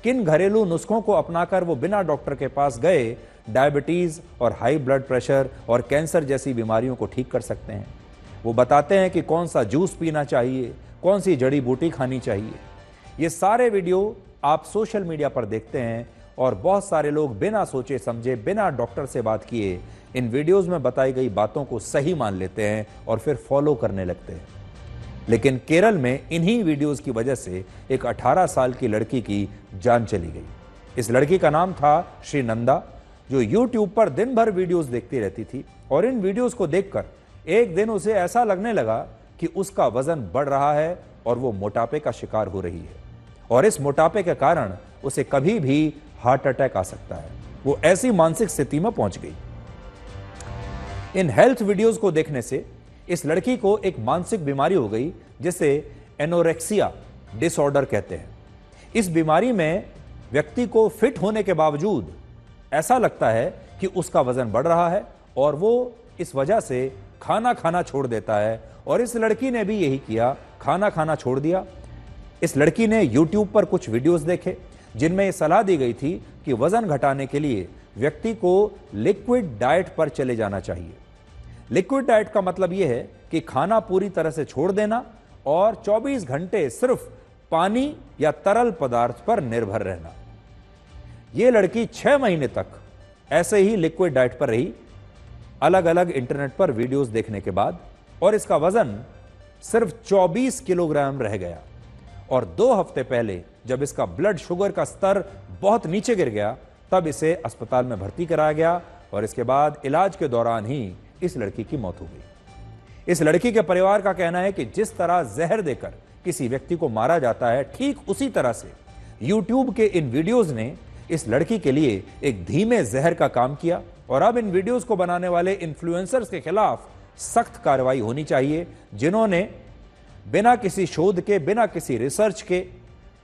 किन घरेलू नुस्खों को अपनाकर वो बिना डॉक्टर के पास गए डायबिटीज और हाई ब्लड प्रेशर और कैंसर जैसी बीमारियों को ठीक कर सकते हैं। वो बताते हैं कि कौन सा जूस पीना चाहिए, कौन सी जड़ी बूटी खानी चाहिए। ये सारे वीडियो आप सोशल मीडिया पर देखते हैं और बहुत सारे लोग बिना सोचे समझे, बिना डॉक्टर से बात किए इन वीडियोस में बताई गई बातों को सही मान लेते हैं और फिर फॉलो करने लगते हैं। लेकिन केरल में इन्हीं वीडियोस की वजह से एक 18 साल की लड़की की जान चली गई। इस लड़की का नाम था श्री नंदा, जो यूट्यूब पर दिन भर वीडियोस देखती रहती थी और इन वीडियोस को देखकर एक दिन उसे ऐसा लगने लगा कि उसका वजन बढ़ रहा है और वो मोटापे का शिकार हो रही है और इस मोटापे के कारण उसे कभी भी हार्ट अटैक आ सकता है। वो ऐसी मानसिक स्थिति में पहुंच गई। इन हेल्थ वीडियोस को देखने से इस लड़की को एक मानसिक बीमारी हो गई जिसे एनोरेक्सिया डिसऑर्डर कहते हैं। इस बीमारी में व्यक्ति को फिट होने के बावजूद ऐसा लगता है कि उसका वजन बढ़ रहा है और वो इस वजह से खाना खाना छोड़ देता है। और इस लड़की ने भी यही किया, खाना खाना छोड़ दिया। इस लड़की ने YouTube पर कुछ वीडियोस देखे जिनमें यह सलाह दी गई थी कि वजन घटाने के लिए व्यक्ति को लिक्विड डाइट पर चले जाना चाहिए। लिक्विड डाइट का मतलब यह है कि खाना पूरी तरह से छोड़ देना और 24 घंटे सिर्फ पानी या तरल पदार्थ पर निर्भर रहना। यह लड़की 6 महीने तक ऐसे ही लिक्विड डाइट पर रही, अलग अलग इंटरनेट पर वीडियोस देखने के बाद, और इसका वजन सिर्फ 24 किलोग्राम रह गया। और 2 हफ्ते पहले जब इसका ब्लड शुगर का स्तर बहुत नीचे गिर गया, तब इसे अस्पताल में भर्ती कराया गया और इसके बाद इलाज के दौरान ही इस लड़की की मौत हो गई। इस लड़की के परिवार का कहना है कि जिस तरह जहर देकर किसी व्यक्ति को मारा जाता है, ठीक उसी तरह से YouTube के इन वीडियोस ने इस लड़की के लिए एक धीमे जहर का काम किया। और अब इन वीडियोस को बनाने वाले इन्फ्लुएंसर्स के खिलाफ सख्त कार्रवाई होनी चाहिए, जिन्होंने बिना किसी शोध के, बिना किसी रिसर्च के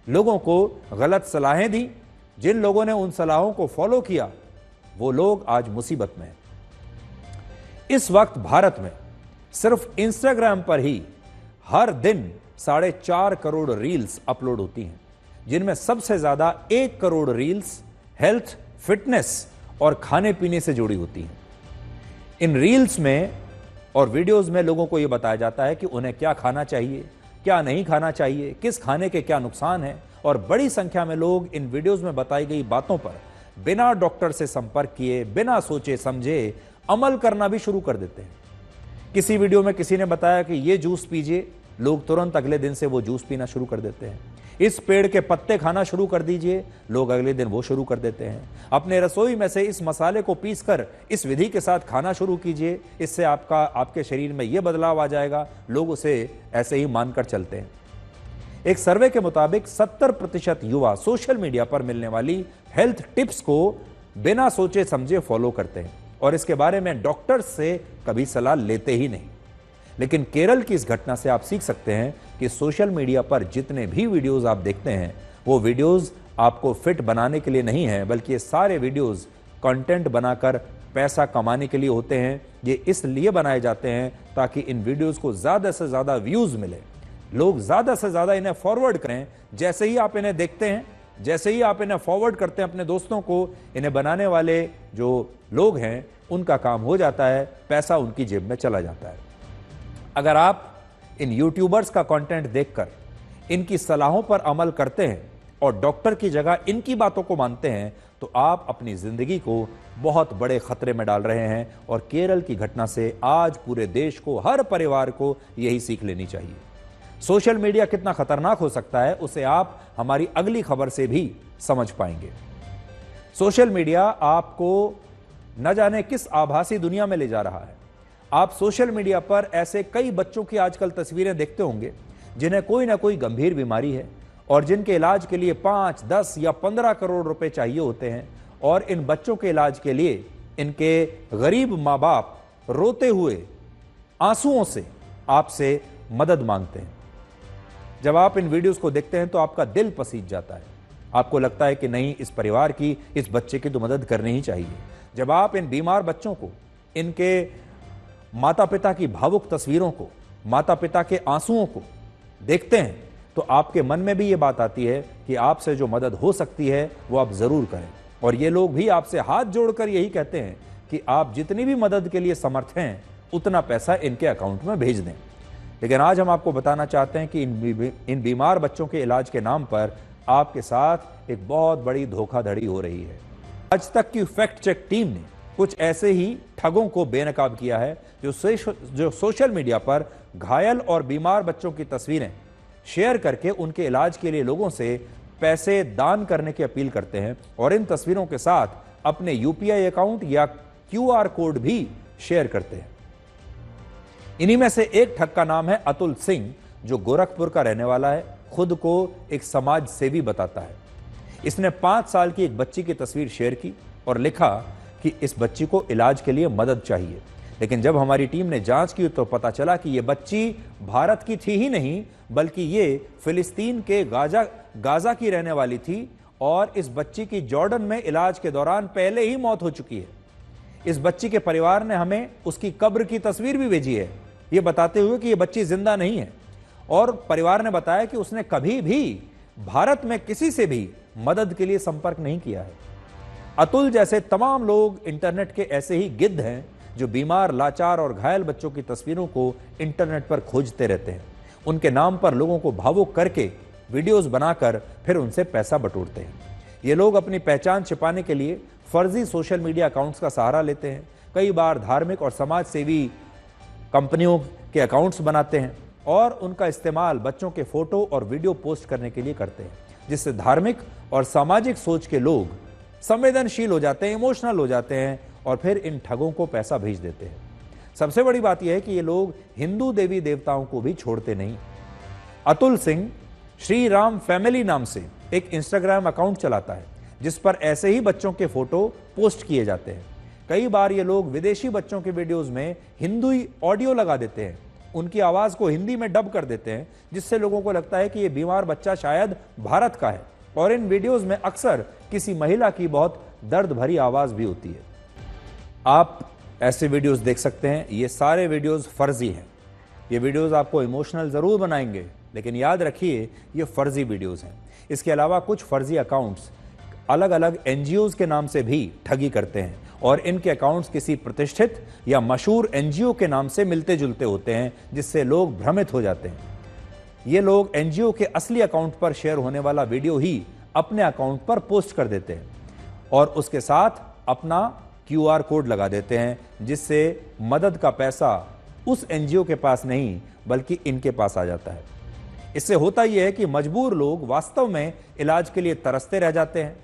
लोगों को गलत सलाहें दी। जिन लोगों ने उन सलाहों को फॉलो किया, वो लोग आज मुसीबत में हैं। इस वक्त भारत में सिर्फ इंस्टाग्राम पर ही हर दिन 4.5 करोड़ रील्स अपलोड होती हैं, जिनमें सबसे ज्यादा 1 करोड़ रील्स हेल्थ, फिटनेस और खाने पीने से जुड़ी होती हैं। इन रील्स में और वीडियोस में लोगों को यह बताया जाता है कि उन्हें क्या खाना चाहिए, क्या नहीं खाना चाहिए, किस खाने के क्या नुकसान है। और बड़ी संख्या में लोग इन वीडियोस में बताई गई बातों पर बिना डॉक्टर से संपर्क किए, बिना सोचे समझे अमल करना भी शुरू कर देते हैं। किसी वीडियो में किसी ने बताया कि ये जूस पीजिए, लोग तुरंत अगले दिन से वो जूस पीना शुरू कर देते हैं। इस पेड़ के पत्ते खाना शुरू कर दीजिए, लोग अगले दिन वो शुरू कर देते हैं। अपने रसोई में से इस मसाले को पीसकर इस विधि के साथ खाना शुरू कीजिए, इससे आपके शरीर में ये बदलाव आ जाएगा। लोग उसे ऐसे ही मानकर चलते हैं। एक सर्वे के मुताबिक 70% युवा सोशल मीडिया पर मिलने वाली हेल्थ टिप्स को बिना सोचे समझे फॉलो करते हैं और इसके बारे में डॉक्टर से कभी सलाह लेते ही नहीं। लेकिन केरल की इस घटना से आप सीख सकते हैं कि सोशल मीडिया पर जितने भी वीडियोस आप देखते हैं, वो वीडियोस आपको फिट बनाने के लिए नहीं है, बल्कि ये सारे वीडियोस कंटेंट बनाकर पैसा कमाने के लिए होते हैं। ये इसलिए बनाए जाते हैं ताकि इन वीडियोस को ज्यादा से ज्यादा व्यूज मिले, लोग ज्यादा से ज्यादा इन्हें फॉरवर्ड करें। जैसे ही आप इन्हें देखते हैं, जैसे ही आप इन्हें फॉरवर्ड करते हैं अपने दोस्तों को, इन्हें बनाने वाले जो लोग हैं उनका काम हो जाता है, पैसा उनकी जेब में चला जाता है। अगर आप इन यूट्यूबर्स का कंटेंट देखकर इनकी सलाहों पर अमल करते हैं और डॉक्टर की जगह इनकी बातों को मानते हैं, तो आप अपनी जिंदगी को बहुत बड़े खतरे में डाल रहे हैं। और केरल की घटना से आज पूरे देश को, हर परिवार को यही सीख लेनी चाहिए। सोशल मीडिया कितना खतरनाक हो सकता है, उसे आप हमारी अगली खबर से भी समझ पाएंगे। सोशल मीडिया आपको न जाने किस आभासी दुनिया में ले जा रहा है। आप सोशल मीडिया पर ऐसे कई बच्चों की आजकल तस्वीरें देखते होंगे जिन्हें कोई ना कोई गंभीर बीमारी है और जिनके इलाज के लिए 5, 10 या 15 करोड़ रुपए चाहिए होते हैं। और इन बच्चों के इलाज के लिए इनके गरीब माँ बाप रोते हुए आंसुओं से आपसे मदद मांगते हैं। जब आप इन वीडियोस को देखते हैं तो आपका दिल पसीज जाता है। आपको लगता है कि नहीं, इस परिवार की, इस बच्चे की तो मदद करनी ही चाहिए। जब आप इन बीमार बच्चों को, इनके माता पिता की भावुक तस्वीरों को, माता पिता के आंसुओं को देखते हैं, तो आपके मन में भी ये बात आती है कि आपसे जो मदद हो सकती है वो आप जरूर करें। और ये लोग भी आपसे हाथ जोड़कर यही कहते हैं कि आप जितनी भी मदद के लिए समर्थ हैं, उतना पैसा इनके अकाउंट में भेज दें। लेकिन आज हम आपको बताना चाहते हैं कि इन बीमार बच्चों के इलाज के नाम पर आपके साथ एक बहुत बड़ी धोखाधड़ी हो रही है। आज तक की फैक्ट चेक टीम ने कुछ ऐसे ही ठगों को बेनकाब किया है जो सोशल मीडिया पर घायल और बीमार बच्चों की तस्वीरें शेयर करके उनके इलाज के लिए लोगों से पैसे दान करने की अपील करते हैं और इन तस्वीरों के साथ अपने यूपीआई अकाउंट या QR कोड भी शेयर करते हैं। इन्हीं में से एक ठग का नाम है अतुल सिंह, जो गोरखपुर का रहने वाला है। खुद को एक समाज सेवी बताता है। इसने 5 साल की एक बच्ची की तस्वीर शेयर की और लिखा कि इस बच्ची को इलाज के लिए मदद चाहिए। लेकिन जब हमारी टीम ने जांच की तो पता चला कि यह बच्ची भारत की थी ही नहीं, बल्कि ये फिलिस्तीन के गाजा की रहने वाली थी और इस बच्ची की जॉर्डन में इलाज के दौरान पहले ही मौत हो चुकी है। इस बच्ची के परिवार ने हमें उसकी कब्र की तस्वीर भी भेजी है, यह बताते हुए कि यह बच्ची जिंदा नहीं है। और परिवार ने बताया कि उसने कभी भी भारत में किसी से भी मदद के लिए संपर्क नहीं किया है। अतुल जैसे तमाम लोग इंटरनेट के ऐसे ही गिद्ध हैं जो बीमार, लाचार और घायल बच्चों की तस्वीरों को इंटरनेट पर खोजते रहते हैं। उनके नाम पर लोगों को भावुक करके वीडियोस बनाकर फिर उनसे पैसा बटोरते हैं। ये लोग अपनी पहचान छिपाने के लिए फर्जी सोशल मीडिया अकाउंट्स का सहारा लेते हैं। कई बार धार्मिक और समाज सेवी कंपनियों के अकाउंट्स बनाते हैं और उनका इस्तेमाल बच्चों के फोटो और वीडियो पोस्ट करने के लिए करते हैं, जिससे धार्मिक और सामाजिक सोच के लोग संवेदनशील हो जाते हैं, इमोशनल हो जाते हैं और फिर इन ठगों को पैसा भेज देते हैं। सबसे बड़ी बात यह है कि ये लोग हिंदू देवी देवताओं को भी छोड़ते नहीं। अतुल सिंह श्री राम फैमिली नाम से एक इंस्टाग्राम अकाउंट चलाता है, जिस पर ऐसे ही बच्चों के फोटो पोस्ट किए जाते हैं। कई बार ये लोग विदेशी बच्चों के वीडियोस में हिंदी ऑडियो लगा देते हैं, उनकी आवाज को हिंदी में डब कर देते हैं, जिससे लोगों को लगता है कि ये बीमार बच्चा शायद भारत का है। और इन वीडियोस में अक्सर किसी महिला की बहुत दर्द भरी आवाज भी होती है। आप ऐसे वीडियोस देख सकते हैं। ये सारे वीडियोस फर्जी हैं। ये वीडियोस आपको इमोशनल जरूर बनाएंगे, लेकिन याद रखिए ये फर्जी वीडियोस हैं। इसके अलावा कुछ फर्जी अकाउंट्स अलग अलग एनजीओज के नाम से भी ठगी करते हैं और इनके अकाउंट्स किसी प्रतिष्ठित या मशहूर एनजीओ के नाम से मिलते जुलते होते हैं, जिससे लोग भ्रमित हो जाते हैं। ये लोग एनजीओ के असली अकाउंट पर शेयर होने वाला वीडियो ही अपने अकाउंट पर पोस्ट कर देते हैं और उसके साथ अपना क्यूआर कोड लगा देते हैं, जिससे मदद का पैसा उस एनजीओ के पास नहीं बल्कि इनके पास आ जाता है। इससे होता यह है कि मजबूर लोग वास्तव में इलाज के लिए तरसते रह जाते हैं।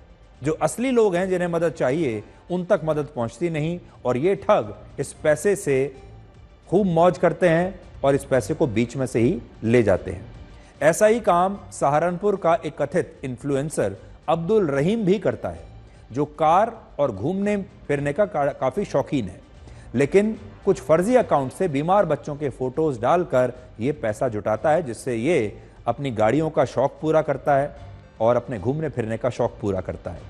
जो असली लोग हैं, जिन्हें मदद चाहिए, उन तक मदद पहुंचती नहीं और ये ठग इस पैसे से खूब मौज करते हैं और इस पैसे को बीच में से ही ले जाते हैं। ऐसा ही काम सहारनपुर का एक कथित इन्फ्लुएंसर अब्दुल रहीम भी करता है, जो कार और घूमने फिरने का काफी शौकीन है, लेकिन कुछ फर्जी अकाउंट से बीमार बच्चों के फोटोज डालकर ये पैसा जुटाता है, जिससे ये अपनी गाड़ियों का शौक पूरा करता है और अपने घूमने फिरने का शौक पूरा करता है।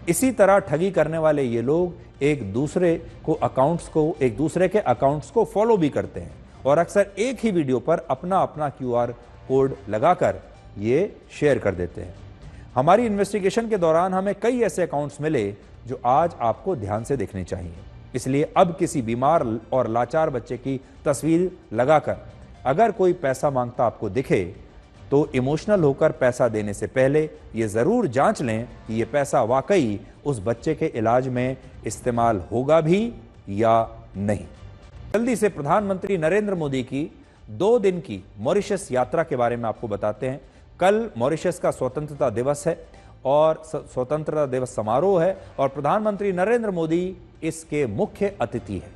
इसी तरह ठगी करने वाले ये लोग एक दूसरे के अकाउंट्स को फॉलो भी करते हैं और अक्सर एक ही वीडियो पर अपना अपना क्यूआर कोड लगाकर ये शेयर कर देते हैं। हमारी इन्वेस्टिगेशन के दौरान हमें कई ऐसे अकाउंट्स मिले जो आज आपको ध्यान से देखने चाहिए। इसलिए अब किसी बीमार और लाचार बच्चे की तस्वीर लगाकर अगर कोई पैसा मांगता आपको दिखे तो इमोशनल होकर पैसा देने से पहले ये जरूर जांच लें कि ये पैसा वाकई उस बच्चे के इलाज में इस्तेमाल होगा भी या नहीं। जल्दी से प्रधानमंत्री नरेंद्र मोदी की 2 दिन की मॉरिशस यात्रा के बारे में आपको बताते हैं। कल मॉरिशस का स्वतंत्रता दिवस है और स्वतंत्रता दिवस समारोह है और प्रधानमंत्री नरेंद्र मोदी इसके मुख्य अतिथि हैं।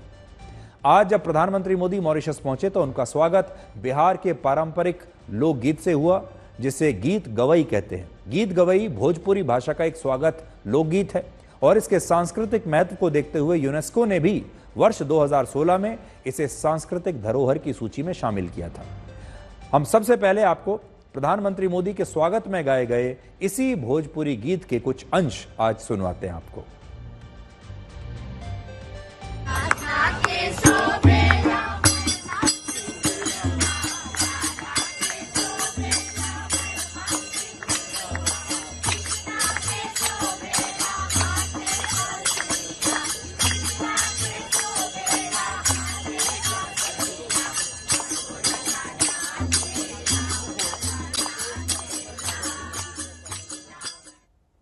आज जब प्रधानमंत्री मोदी मॉरिशस पहुंचे तो उनका स्वागत बिहार के पारंपरिक लोकगीत से हुआ, जिसे गीत गवई कहते हैं। गीत गवई भोजपुरी भाषा का एक स्वागत लोकगीत है और इसके सांस्कृतिक महत्व को देखते हुए यूनेस्को ने भी वर्ष 2016 में इसे सांस्कृतिक धरोहर की सूची में शामिल किया था। हम सबसे पहले आपको प्रधानमंत्री मोदी के स्वागत में गाए गए इसी भोजपुरी गीत के कुछ अंश आज सुनवाते हैं आपको।